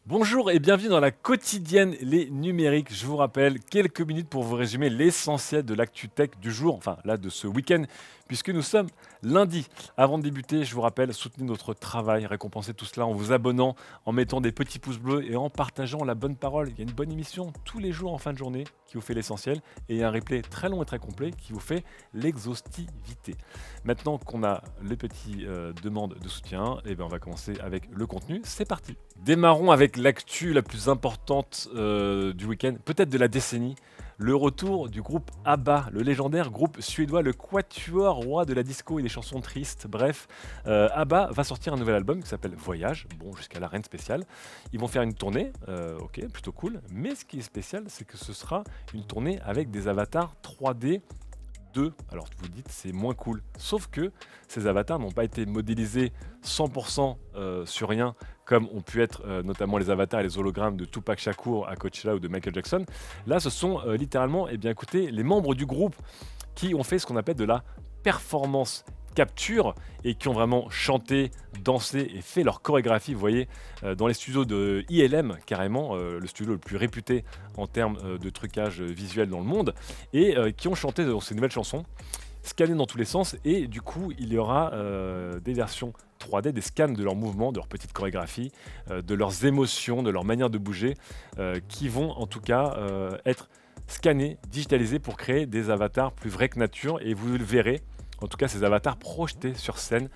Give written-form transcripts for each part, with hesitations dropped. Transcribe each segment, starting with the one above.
Bonjour et bienvenue dans la quotidienne Les Numériques. Je vous rappelle quelques minutes pour vous résumer l'essentiel de l'actu tech du jour, enfin là de ce week-end, puisque nous sommes lundi. Avant de débuter, je vous rappelle, soutenez notre travail, récompensez tout cela en vous abonnant, en mettant des petits pouces bleus et en partageant la bonne parole. Il y a une bonne émission tous les jours en fin de journée qui vous fait l'essentiel et un replay très long et très complet qui vous fait l'exhaustivité. Maintenant qu'on a les petites demandes de soutien, eh ben on va commencer avec le contenu. C'est parti. Démarrons avec l'actu la plus importante du week-end, peut-être de la décennie. Le retour du groupe ABBA, le légendaire groupe suédois, le quatuor roi de la disco et des chansons tristes. Bref, ABBA va sortir un nouvel album qui s'appelle Voyage, bon jusqu'à la reine spéciale. Ils vont faire une tournée, ok, plutôt cool. Mais ce qui est spécial, c'est que ce sera une tournée avec des avatars 3D 2. Alors vous dites c'est moins cool. Sauf que ces avatars n'ont pas été modélisés 100% sur rien comme ont pu être notamment les avatars et les hologrammes de Tupac Shakur à Coachella ou de Michael Jackson. Là ce sont littéralement, eh bien écoutez, les membres du groupe qui ont fait ce qu'on appelle de la performance capture et qui ont vraiment chanté, dansé et fait leur chorégraphie, vous voyez, dans les studios de ILM, carrément, le studio le plus réputé en termes de trucage visuel dans le monde, et qui ont chanté dans ces nouvelles chansons, scannés dans tous les sens, et du coup, il y aura des versions 3D, des scans de leurs mouvements, de leurs petites chorégraphies, de leurs émotions, de leur manière de bouger, qui vont en tout cas être scannés, digitalisés pour créer des avatars plus vrais que nature, et vous le verrez, en tout cas ces avatars projetés sur scène,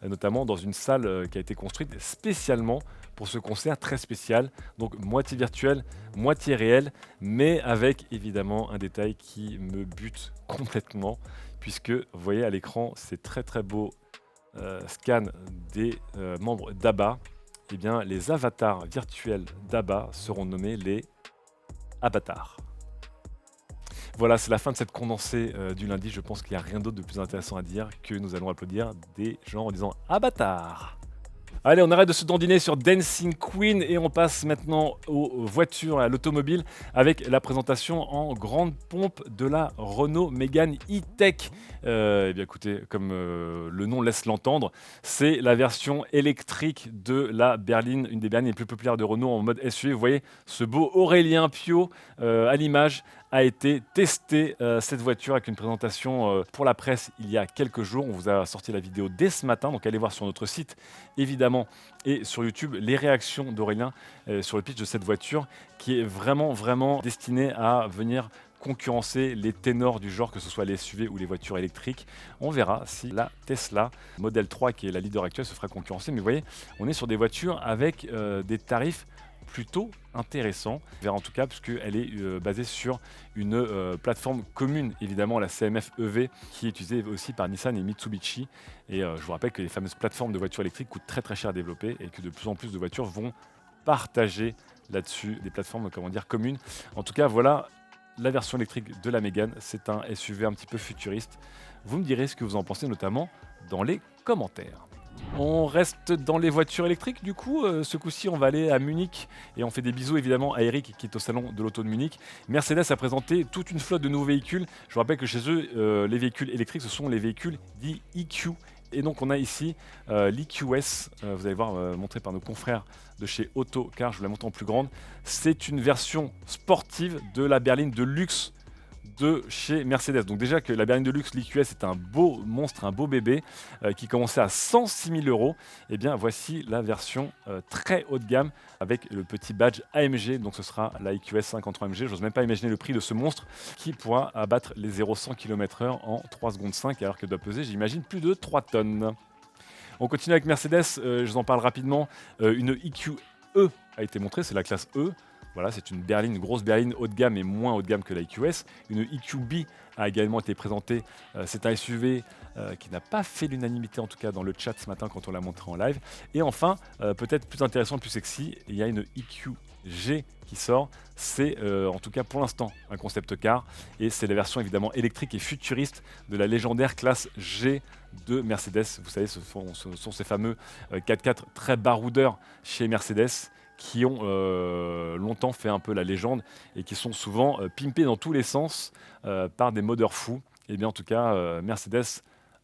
notamment dans une salle qui a été construite spécialement pour ce concert très spécial, donc moitié virtuel, moitié réel, mais avec évidemment un détail qui me bute complètement, puisque vous voyez à l'écran ces très très beaux scans des membres d'ABBA. Eh bien, les avatars virtuels d'ABBA seront nommés les avatars. Voilà, c'est la fin de cette condensée du lundi. Je pense qu'il n'y a rien d'autre de plus intéressant à dire que nous allons applaudir des gens en disant «Ah bâtard!». Allez, on arrête de se dandiner sur Dancing Queen et on passe maintenant aux voitures, à l'automobile, avec la présentation en grande pompe de la Renault Mégane E-Tech. Eh bien écoutez, comme le nom laisse l'entendre, c'est la version électrique de la berline, une des berlines les plus populaires de Renault en mode SUV. Vous voyez, ce beau Aurélien Pio à l'image a été testé cette voiture avec une présentation pour la presse il y a quelques jours. On vous a sorti la vidéo dès ce matin, donc allez voir sur notre site évidemment et sur YouTube les réactions d'Aurélien sur le pitch de cette voiture qui est vraiment destinée à venir concurrencer les ténors du genre, que ce soit les SUV ou les voitures électriques. On verra si la Tesla Model 3, qui est la leader actuelle, se fera concurrencer. Mais vous voyez, on est sur des voitures avec des tarifs plutôt intéressant. On verra en tout cas parce qu'elle est basée sur une plateforme commune, évidemment la CMF EV, qui est utilisée aussi par Nissan et Mitsubishi. Et je vous rappelle que les fameuses plateformes de voitures électriques coûtent très cher à développer et que de plus en plus de voitures vont partager là-dessus des plateformes, comment dire, communes. En tout cas, voilà la version électrique de la Mégane. C'est un SUV un petit peu futuriste. Vous me direz ce que vous en pensez, notamment dans les commentaires. On reste dans les voitures électriques, du coup, ce coup-ci on va aller à Munich et on fait des bisous évidemment à Eric qui est au salon de l'auto de Munich. Mercedes a présenté toute une flotte de nouveaux véhicules. Je vous rappelle que chez eux, les véhicules électriques ce sont les véhicules dits EQ. Et donc on a ici l'EQS, vous allez voir, montré par nos confrères de chez Autocar, je vous la montre en plus grande. C'est une version sportive de la berline de luxe de chez Mercedes. Donc déjà que la berline de luxe, l'EQS, est un beau monstre, un beau bébé qui commençait à 106 000 €. Et bien voici la version très haut de gamme avec le petit badge AMG. Donc ce sera la EQS 53 AMG. J'ose même pas imaginer le prix de ce monstre qui pourra abattre les 0-100 km/h en 3 secondes 5 alors qu'elle doit peser, j'imagine, plus de 3 tonnes. On continue avec Mercedes, je vous en parle rapidement. Une EQE a été montrée, c'est la classe E. Voilà, c'est une berline, une grosse berline haut de gamme et moins haut de gamme que la EQS. Une EQB a également été présentée. C'est un SUV qui n'a pas fait l'unanimité, en tout cas dans le chat ce matin quand on l'a montré en live. Et enfin, peut-être plus intéressant, plus sexy, il y a une EQG qui sort. C'est en tout cas pour l'instant un concept car et c'est la version évidemment électrique et futuriste de la légendaire classe G de Mercedes. Vous savez, ce sont ces fameux 4x4 très baroudeurs chez Mercedes qui ont longtemps fait un peu la légende et qui sont souvent pimpés dans tous les sens par des modeurs fous. Et bien en tout cas, Mercedes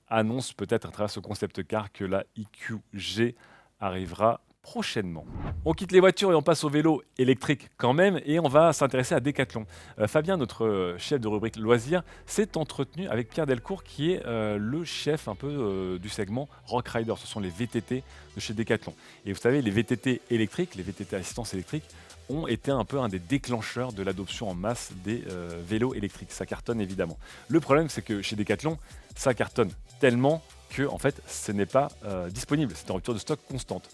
annonce peut-être à travers ce concept car que la EQG arrivera prochainement. On quitte les voitures et on passe au vélo électrique quand même et on va s'intéresser à Decathlon. Fabien, notre chef de rubrique loisirs, s'est entretenu avec Pierre Delcourt qui est le chef un peu du segment Rock Rider. Ce sont les VTT de chez Decathlon. Et vous savez, les VTT électriques, les VTT assistance électrique, ont été un peu un des déclencheurs de l'adoption en masse des vélos électriques. Ça cartonne évidemment. Le problème, c'est que chez Decathlon, ça cartonne tellement que en fait, ce n'est pas disponible. C'est en rupture de stock constante.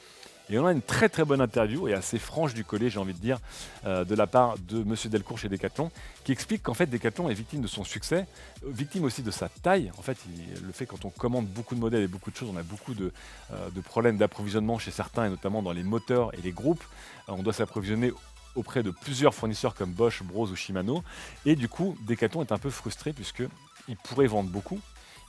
Et on a une très très bonne interview et assez franche du collet, j'ai envie de dire, de la part de Monsieur Delcourt chez Decathlon, qui explique qu'en fait Decathlon est victime de son succès, victime aussi de sa taille. En fait, le fait quand on commande beaucoup de modèles et beaucoup de choses, on a beaucoup de problèmes d'approvisionnement chez certains, et notamment dans les moteurs et les groupes. On doit s'approvisionner auprès de plusieurs fournisseurs comme Bosch, Brose ou Shimano. Et du coup, Decathlon est un peu frustré puisqu'il pourrait vendre beaucoup.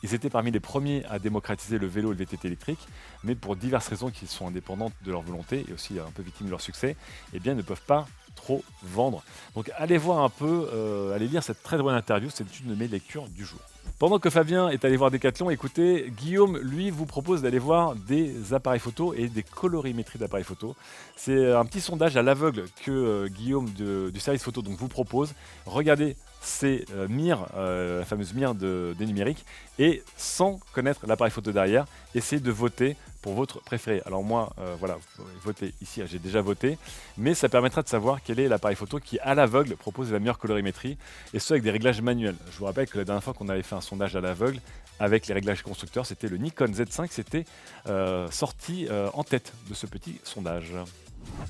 Ils étaient parmi les premiers à démocratiser le vélo et le VTT électrique, mais pour diverses raisons qui sont indépendantes de leur volonté et aussi un peu victimes de leur succès, eh bien, ne peuvent pas trop vendre. Donc allez voir un peu, allez lire cette très bonne interview, c'est une de mes lectures du jour. Pendant que Fabien est allé voir Decathlon, écoutez, Guillaume, lui, vous propose d'aller voir des appareils photo et des colorimétries d'appareils photo. C'est un petit sondage à l'aveugle que Guillaume du service photo donc, vous propose. Regardez ces mires, la fameuse mire des numériques, et sans connaître l'appareil photo derrière, essayez de voter pour votre préféré. Alors moi, voilà, vous pouvez voter ici, j'ai déjà voté, mais ça permettra de savoir quel est l'appareil photo qui, à l'aveugle, propose la meilleure colorimétrie, et ce avec des réglages manuels. Je vous rappelle que la dernière fois qu'on avait fait un sondage à l'aveugle, avec les réglages constructeurs, c'était le Nikon Z5, c'était sorti en tête de ce petit sondage.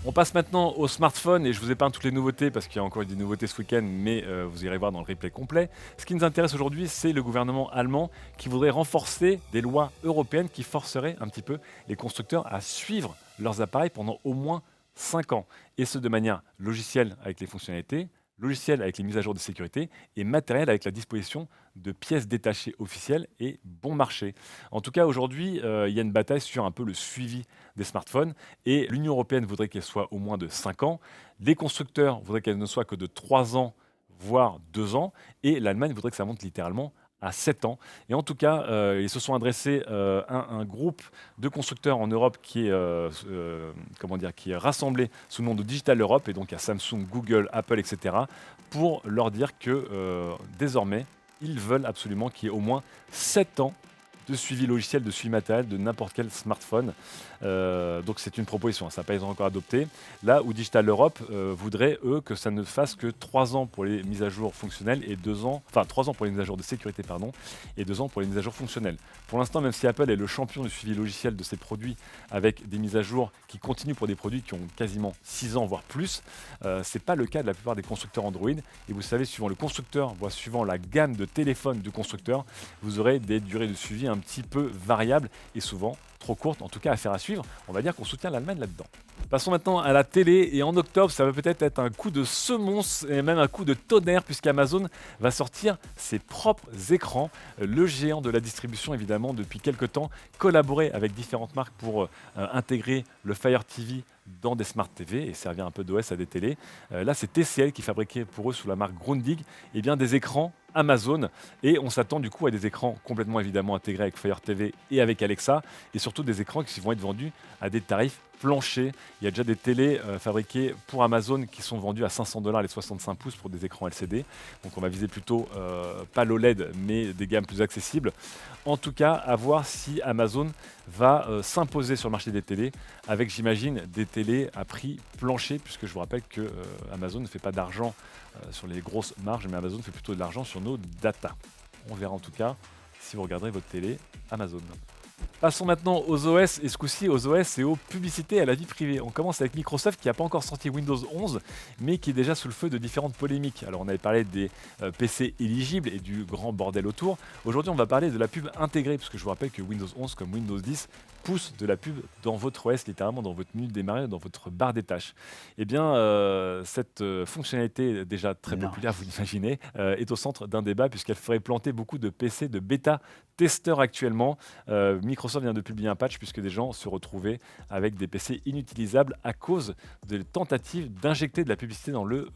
On passe maintenant au smartphone et je vous épargne toutes les nouveautés parce qu'il y a encore eu des nouveautés ce week-end, mais vous irez voir dans le replay complet. Ce qui nous intéresse aujourd'hui, c'est le gouvernement allemand qui voudrait renforcer des lois européennes qui forceraient un petit peu les constructeurs à suivre leurs appareils pendant au moins 5 ans. Et ce de manière logicielle avec les fonctionnalités, logiciel avec les mises à jour de sécurité et matériel avec la disposition de pièces détachées officielles et bon marché. En tout cas, aujourd'hui, il y a une bataille sur un peu le suivi des smartphones et l'Union européenne voudrait qu'elle soit au moins de 5 ans. Les constructeurs voudraient qu'elle ne soit que de 3 ans, voire 2 ans. Et l'Allemagne voudrait que ça monte littéralement à 7 ans. Et en tout cas, ils se sont adressés à un groupe de constructeurs en Europe qui est, qui est rassemblé sous le nom de Digital Europe, et donc à Samsung, Google, Apple, etc., pour leur dire que désormais, ils veulent absolument qu'il y ait au moins 7 ans de suivi logiciel, de suivi matériel de n'importe quel smartphone. Donc c'est une proposition, ça n'a pas été encore adopté. Là où Digital Europe voudrait, eux, que ça ne fasse que 3 ans pour les mises à jour fonctionnelles et 2 ans, enfin 3 ans pour les mises à jour de sécurité, pardon, et 2 ans pour les mises à jour fonctionnelles. Pour l'instant, même si Apple est le champion du suivi logiciel de ses produits avec des mises à jour qui continuent pour des produits qui ont quasiment 6 ans, voire plus, c'est pas le cas de la plupart des constructeurs Android. Et vous savez, suivant le constructeur, voire suivant la gamme de téléphones du constructeur, vous aurez des durées de suivi un petit peu variables et souvent trop courtes, en tout cas affaire à suivre. On va dire qu'on soutient l'Allemagne là-dedans. Passons maintenant à la télé et en octobre, ça va peut-être être un coup de semonce et même un coup de tonnerre puisqu'Amazon va sortir ses propres écrans. Le géant de la distribution, évidemment, depuis quelques temps, collaborait avec différentes marques pour intégrer le Fire TV dans des Smart TV et servir un peu d'OS à des télés. Là, c'est TCL qui fabriquait pour eux sous la marque Grundig des écrans Amazon et on s'attend du coup à des écrans complètement évidemment intégrés avec Fire TV et avec Alexa et surtout des écrans qui vont être vendus à des tarifs planchers. Il y a déjà des télés fabriquées pour Amazon qui sont vendues à $500 les 65 pouces pour des écrans LCD. Donc on va viser plutôt pas l'OLED mais des gammes plus accessibles. En tout cas, à voir si Amazon va s'imposer sur le marché des télés avec, j'imagine, des télés à prix plancher puisque je vous rappelle que Amazon ne fait pas d'argent sur les grosses marges, mais Amazon fait plutôt de l'argent sur nos data. On verra en tout cas si vous regarderez votre télé Amazon. Passons maintenant aux OS, et ce coup-ci aux OS et aux publicités et à la vie privée. On commence avec Microsoft qui n'a pas encore sorti Windows 11, mais qui est déjà sous le feu de différentes polémiques. Alors on avait parlé des PC éligibles et du grand bordel autour. Aujourd'hui on va parler de la pub intégrée, parce que je vous rappelle que Windows 11 comme Windows 10 pousse de la pub dans votre OS, littéralement dans votre menu de démarrage, dans votre barre des tâches. Eh bien, cette fonctionnalité déjà très populaire, vous l'imaginez, est au centre d'un débat puisqu'elle ferait planter beaucoup de PC de bêta testeurs actuellement. Microsoft Microsoft vient de publier un patch puisque des gens se retrouvaient avec des PC inutilisables à cause des tentatives d'injecter de la publicité dans le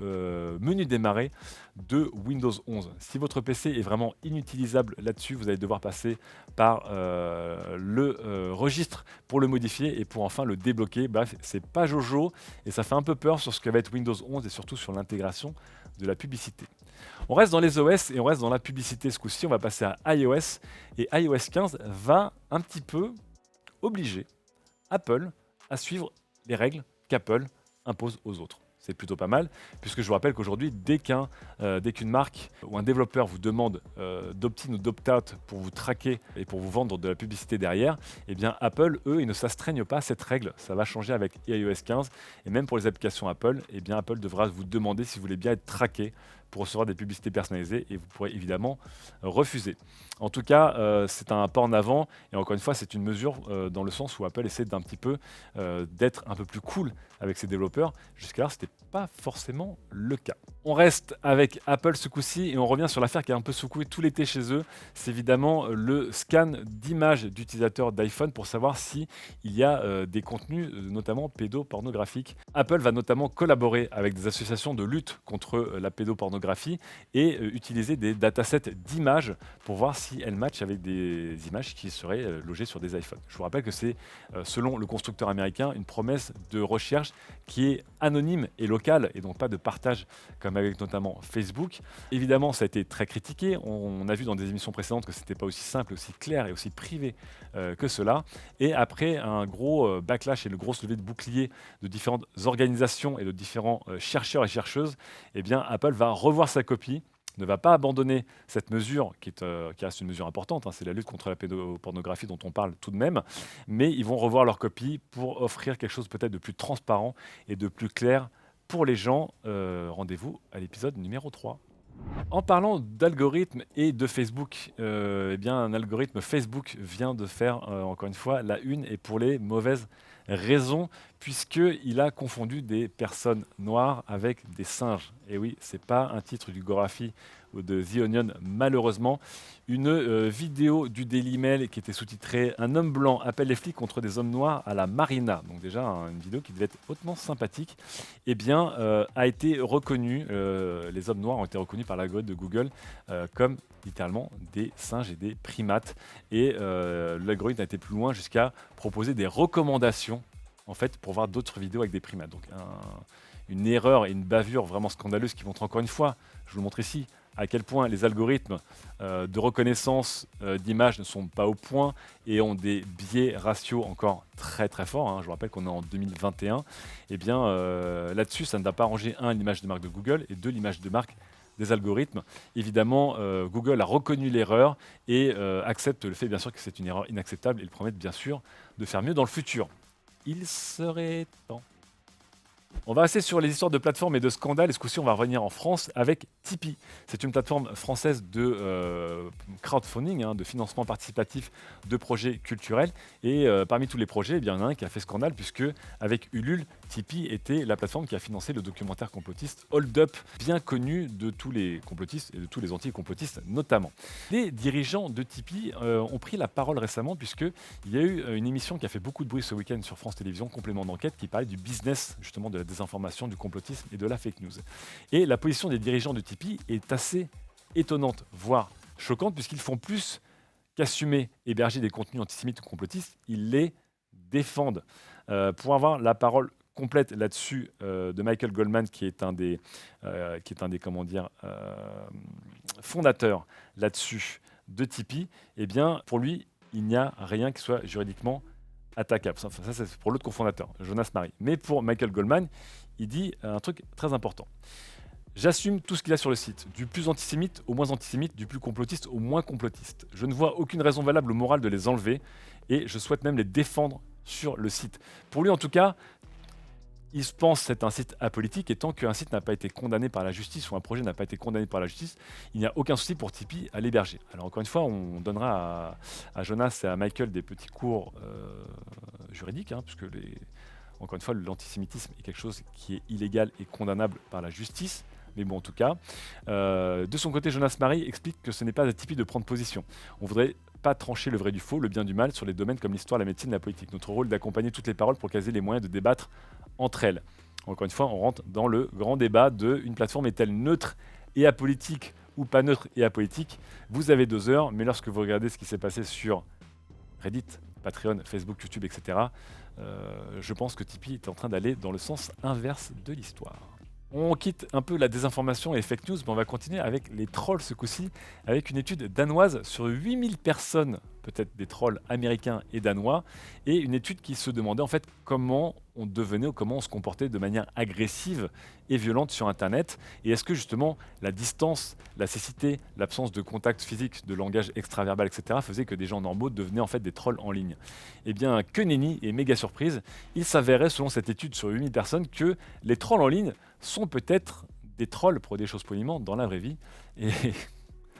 menu démarrer de Windows 11. Si votre PC est vraiment inutilisable là-dessus, vous allez devoir passer par le registre pour le modifier et pour enfin le débloquer. Bref, c'est pas Jojo et ça fait un peu peur sur ce que va être Windows 11 et surtout sur l'intégration de la publicité. On reste dans les OS et on reste dans la publicité ce coup-ci. On va passer à iOS et iOS 15 va un petit peu obliger Apple à suivre les règles qu'Apple impose aux autres. C'est plutôt pas mal, puisque je vous rappelle qu'aujourd'hui, dès qu'une marque ou un développeur vous demande d'opt-in ou d'opt-out pour vous traquer et pour vous vendre de la publicité derrière, eh bien Apple, eux, ils ne s'astreignent pas à cette règle. Ça va changer avec iOS 15. Et même pour les applications Apple, eh bien Apple devra vous demander si vous voulez bien être traqué pour recevoir des publicités personnalisées et vous pourrez évidemment refuser. En tout cas, c'est un pas en avant et encore une fois, c'est une mesure dans le sens où Apple essaie d'un petit peu d'être un peu plus cool avec ses développeurs. Jusqu'à là, ce n'était pas forcément le cas. On reste avec Apple ce coup-ci et on revient sur l'affaire qui a un peu secoué tout l'été chez eux. C'est évidemment le scan d'images d'utilisateurs d'iPhone pour savoir si il y a des contenus, notamment pédopornographiques. Apple va notamment collaborer avec des associations de lutte contre la pédopornographie et utiliser des datasets d'images pour voir si elles matchent avec des images qui seraient logées sur des iPhones. Je vous rappelle que c'est, selon le constructeur américain, une promesse de recherche qui est anonyme et locale et donc pas de partage comme avec notamment Facebook. Évidemment, ça a été très critiqué. On a vu dans des émissions précédentes que c'était pas aussi simple, aussi clair et aussi privé que cela. Et après un gros backlash et le gros levé de bouclier de différentes organisations et de différents chercheurs et chercheuses, eh bien Apple va revoir sa copie, ne va pas abandonner cette mesure qui reste une mesure importante, hein, c'est la lutte contre la pédopornographie dont on parle tout de même, mais ils vont revoir leur copie pour offrir quelque chose peut-être de plus transparent et de plus clair pour les gens. Rendez-vous à l'épisode numéro 3. En parlant d'algorithmes et de Facebook, eh bien un algorithme Facebook vient de faire encore une fois la une et pour les mauvaises raisons puisqu'il a confondu des personnes noires avec des singes. Et oui, c'est pas un titre du Gorafi ou de The Onion malheureusement. Une vidéo du Daily Mail qui était sous-titrée « Un homme blanc appelle les flics contre des hommes noirs à la marina ». Donc déjà une vidéo qui devait être hautement sympathique. Eh bien, a été reconnue, les hommes noirs ont été reconnus par l'algorithme de Google comme littéralement des singes et des primates. Et l'algorithme a été plus loin jusqu'à proposer des recommandations en fait, pour voir d'autres vidéos avec des primates. Donc une erreur et une bavure vraiment scandaleuse qui montre encore une fois, je vous le montre ici, à quel point les algorithmes de reconnaissance d'images ne sont pas au point et ont des biais ratios encore très très forts. Hein. Je vous rappelle qu'on est en 2021. Et bien là-dessus, ça ne va pas arranger l'image de marque de Google et l'image de marque des algorithmes. Évidemment, Google a reconnu l'erreur et accepte le fait bien sûr que c'est une erreur inacceptable et le promet bien sûr de faire mieux dans le futur. Il serait temps. On va rester sur les histoires de plateformes et de scandales. Et ce coup-ci, on va revenir en France avec Tipeee. C'est une plateforme française de crowdfunding, hein, de financement participatif de projets culturels. Et parmi tous les projets, eh bien, il y en a un qui a fait scandale, puisque avec Ulule, Tipeee était la plateforme qui a financé le documentaire complotiste Hold Up, bien connu de tous les complotistes et de tous les anti-complotistes notamment. Les dirigeants de Tipeee ont pris la parole récemment, puisqu'il y a eu une émission qui a fait beaucoup de bruit ce week-end sur France Télévisions, Complément d'enquête, qui parlait du business justement de la désinformation, du complotisme et de la fake news. Et la position des dirigeants de Tipeee est assez étonnante, voire choquante, puisqu'ils font plus qu'assumer héberger des contenus antisémites ou complotistes, ils les défendent. Pour avoir la parole complète là-dessus de Michael Goldman, qui est un des fondateurs là-dessus de Tipeee, eh bien, pour lui, il n'y a rien qui soit juridiquement attaquable. Ça, c'est pour l'autre cofondateur, Jonas Marie. Mais pour Michael Goldman, il dit un truc très important. J'assume tout ce qu'il y a sur le site, du plus antisémite au moins antisémite, du plus complotiste au moins complotiste. Je ne vois aucune raison valable ou morale de les enlever et je souhaite même les défendre sur le site. Pour lui, en tout cas, il pense que c'est un site apolitique et tant qu'un site n'a pas été condamné par la justice ou un projet n'a pas été condamné par la justice, il n'y a aucun souci pour Tipeee à l'héberger. Alors encore une fois, on donnera à Jonas et à Michael des petits cours juridiques, hein, puisque encore une fois, l'antisémitisme est quelque chose qui est illégal et condamnable par la justice. Mais bon, en tout cas, de son côté, Jonas Marie explique que ce n'est pas à Tipeee de prendre position. On voudrait pas trancher le vrai du faux, le bien du mal sur les domaines comme l'histoire, la médecine, la politique. Notre rôle est d'accompagner toutes les paroles pour caser les moyens de débattre entre elles. Encore une fois, on rentre dans le grand débat de une plateforme est-elle neutre et apolitique ou pas neutre et apolitique. Vous avez 2 heures, mais lorsque vous regardez ce qui s'est passé sur Reddit, Patreon, Facebook, YouTube, etc., je pense que Tipeee est en train d'aller dans le sens inverse de l'histoire. On quitte un peu la désinformation et les fake news, mais on va continuer avec les trolls ce coup-ci, avec une étude danoise sur 8000 personnes, peut-être des trolls américains et danois, et une étude qui se demandait en fait comment on devenait ou comment on se comportait de manière agressive et violente sur Internet, et est-ce que justement la distance, la cécité, l'absence de contact physique, de langage extraverbal, etc., faisait que des gens normaux devenaient en fait des trolls en ligne. Eh bien, que nenni et méga surprise, il s'avérait selon cette étude sur 8000 personnes que les trolls en ligne sont peut-être des trolls pour des choses poliment dans la vraie vie. Et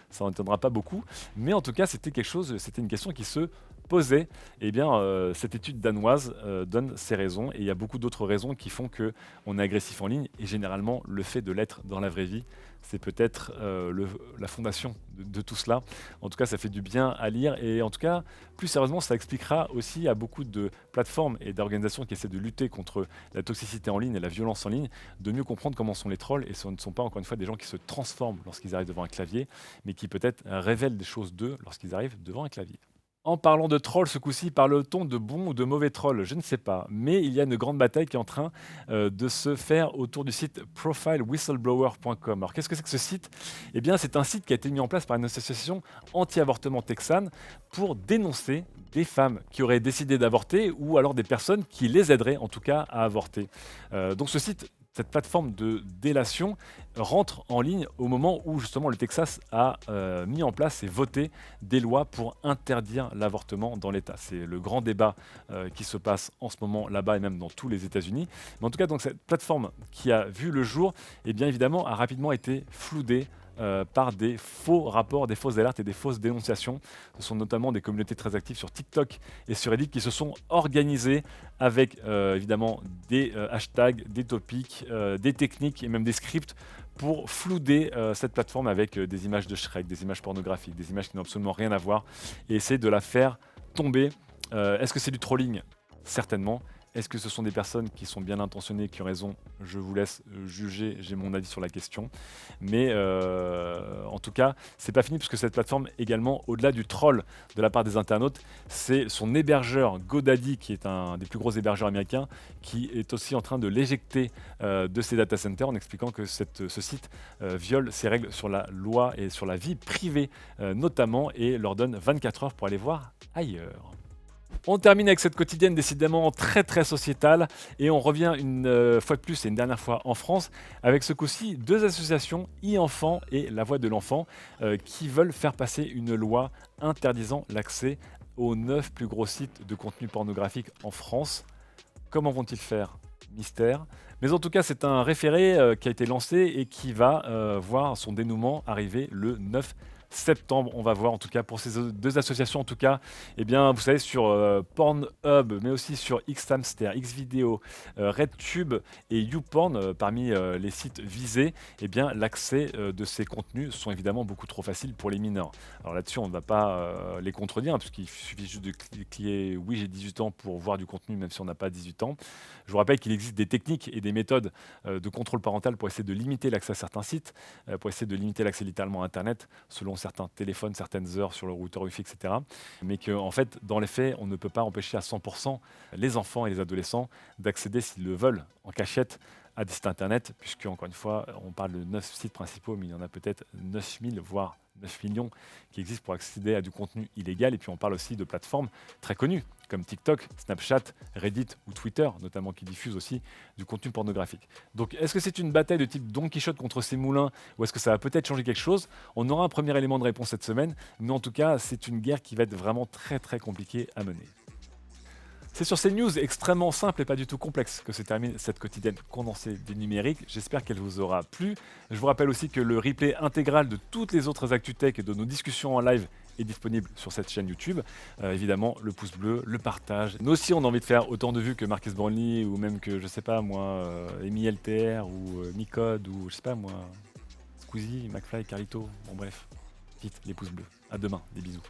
ça n'étonnera pas beaucoup. Mais en tout cas, c'était une question qui se posait. Eh bien, cette étude danoise donne ses raisons. Et il y a beaucoup d'autres raisons qui font qu'on est agressif en ligne. Et généralement, le fait de l'être dans la vraie vie, c'est peut-être la fondation de tout cela. En tout cas, ça fait du bien à lire. Et en tout cas, plus sérieusement, ça expliquera aussi à beaucoup de plateformes et d'organisations qui essaient de lutter contre la toxicité en ligne et la violence en ligne, de mieux comprendre comment sont les trolls. Et ce ne sont pas, encore une fois, des gens qui se transforment lorsqu'ils arrivent devant un clavier, mais qui peut-être révèlent des choses d'eux lorsqu'ils arrivent devant un clavier. En parlant de trolls, ce coup-ci, parle-t-on de bons ou de mauvais trolls? Je ne sais pas. Mais il y a une grande bataille qui est en train de se faire autour du site profilewhistleblower.com. Alors, qu'est-ce que c'est que ce site? Eh bien, c'est un site qui a été mis en place par une association anti-avortement texane pour dénoncer des femmes qui auraient décidé d'avorter ou alors des personnes qui les aideraient, en tout cas, à avorter. Donc, ce site, cette plateforme de délation rentre en ligne au moment où justement le Texas a mis en place et voté des lois pour interdire l'avortement dans l'État. C'est le grand débat qui se passe en ce moment là-bas et même dans tous les États-Unis. Mais en tout cas, donc, cette plateforme qui a vu le jour, eh bien évidemment, a rapidement été floudée par des faux rapports, des fausses alertes et des fausses dénonciations. Ce sont notamment des communautés très actives sur TikTok et sur Reddit qui se sont organisées avec évidemment des hashtags, des topics, des techniques et même des scripts pour flouder cette plateforme avec des images de Shrek, des images pornographiques, des images qui n'ont absolument rien à voir et essayer de la faire tomber. Est-ce que c'est du trolling? Certainement. Est-ce que ce sont des personnes qui sont bien intentionnées, qui ont raison? Je vous laisse juger, j'ai mon avis sur la question. Mais en tout cas, c'est pas fini puisque cette plateforme également, au-delà du troll de la part des internautes, c'est son hébergeur GoDaddy, qui est un des plus gros hébergeurs américains, qui est aussi en train de l'éjecter de ses data centers en expliquant que ce site viole ses règles sur la loi et sur la vie privée notamment et leur donne 24 heures pour aller voir ailleurs. On termine avec cette quotidienne décidément très très sociétale et on revient une fois de plus et une dernière fois en France avec ce coup-ci 2 associations, e-enfants et La Voix de l'Enfant qui veulent faire passer une loi interdisant l'accès aux 9 plus gros sites de contenu pornographique en France. Comment vont-ils faire? Mystère. Mais en tout cas, c'est un référé qui a été lancé et qui va voir son dénouement arriver le 9 septembre. On va voir en tout cas pour ces 2 associations en tout cas, eh bien vous savez sur Pornhub mais aussi sur Xhamster, Xvideo, RedTube et YouPorn parmi les sites visés, eh bien l'accès de ces contenus sont évidemment beaucoup trop faciles pour les mineurs. Alors là-dessus on ne va pas les contredire hein, puisqu'il suffit juste de cliquer oui j'ai 18 ans pour voir du contenu même si on n'a pas 18 ans. Je vous rappelle qu'il existe des techniques et des méthodes de contrôle parental pour essayer de limiter l'accès à certains sites, pour essayer de limiter l'accès littéralement à Internet selon certains téléphones, certaines heures sur le routeur Wi-Fi, etc. Mais qu'en fait, dans les faits, on ne peut pas empêcher à 100% les enfants et les adolescents d'accéder, s'ils le veulent, en cachette, à des sites internet, puisque, encore une fois, on parle de 9 sites principaux, mais il y en a peut-être 9000, voire 9 millions qui existent pour accéder à du contenu illégal. Et puis on parle aussi de plateformes très connues comme TikTok, Snapchat, Reddit ou Twitter, notamment qui diffusent aussi du contenu pornographique. Donc est-ce que c'est une bataille de type Don Quichotte contre ses moulins ou est-ce que ça va peut-être changer quelque chose? On aura un premier élément de réponse cette semaine, mais en tout cas c'est une guerre qui va être vraiment très très compliquée à mener. C'est sur ces news extrêmement simples et pas du tout complexes que se termine cette quotidienne condensée des numériques. J'espère qu'elle vous aura plu. Je vous rappelle aussi que le replay intégral de toutes les autres actus tech et de nos discussions en live est disponible sur cette chaîne YouTube. Évidemment, le pouce bleu, le partage. Nous aussi, on a envie de faire autant de vues que Marcus Brownlee ou même que, je sais pas moi, Amy LTR ou Micode ou je sais pas moi, Squeezie, McFly, Carlito. Bon bref, vite, les pouces bleus. À demain, des bisous.